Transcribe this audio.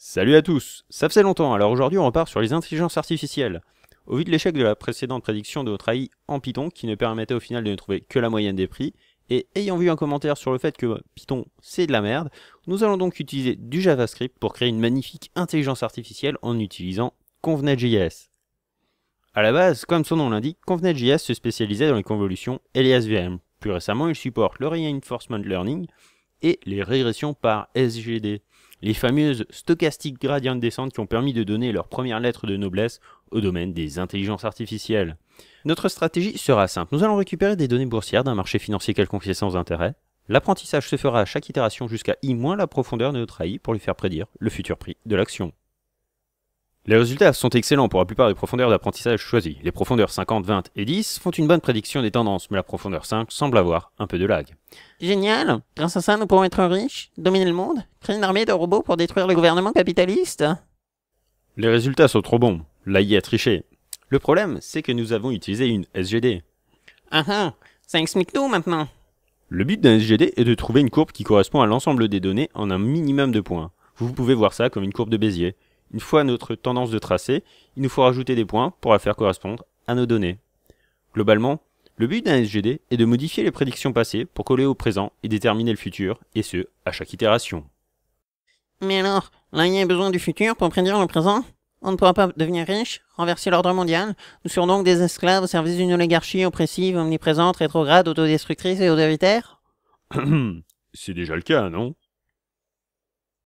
Salut à tous, ça faisait longtemps, alors aujourd'hui on repart sur les intelligences artificielles. Au vu de l'échec de la précédente prédiction de notre AI en Python, qui ne permettait au final de ne trouver que la moyenne des prix, et ayant vu un commentaire sur le fait que Python c'est de la merde, nous allons donc utiliser du JavaScript pour créer une magnifique intelligence artificielle en utilisant ConvNet.js. A la base, comme son nom l'indique, ConvNet.js se spécialisait dans les convolutions LSVM. Plus récemment, il supporte le Reinforcement Learning et les régressions par SGD, les fameuses Stochastic Gradient Descent qui ont permis de donner leur première lettre de noblesse au domaine des intelligences artificielles. Notre stratégie sera simple, nous allons récupérer des données boursières d'un marché financier quelconque sans intérêt. L'apprentissage se fera à chaque itération jusqu'à i moins la profondeur de notre AI pour lui faire prédire le futur prix de l'action. Les résultats sont excellents pour la plupart des profondeurs d'apprentissage choisies. Les profondeurs 50, 20 et 10 font une bonne prédiction des tendances, mais la profondeur 5 semble avoir un peu de lag. Génial! Grâce à ça, nous pourrons être riches, dominer le monde, créer une armée de robots pour détruire le gouvernement capitaliste. Les résultats sont trop bons, l'AI a triché. Le problème, c'est que nous avons utilisé une SGD. Ah ah, ça explique tout maintenant. Le but d'un SGD est de trouver une courbe qui correspond à l'ensemble des données en un minimum de points. Vous pouvez voir ça comme une courbe de Bézier. Une fois notre tendance de tracé, il nous faut rajouter des points pour la faire correspondre à nos données. Globalement, le but d'un SGD est de modifier les prédictions passées pour coller au présent et déterminer le futur, et ce, à chaque itération. Mais alors, là il y a besoin du futur pour prédire le présent? On ne pourra pas devenir riche, renverser l'ordre mondial. Nous serons donc des esclaves au service d'une oligarchie oppressive, omniprésente, rétrograde, autodestructrice et autoritaire? C'est déjà le cas, non?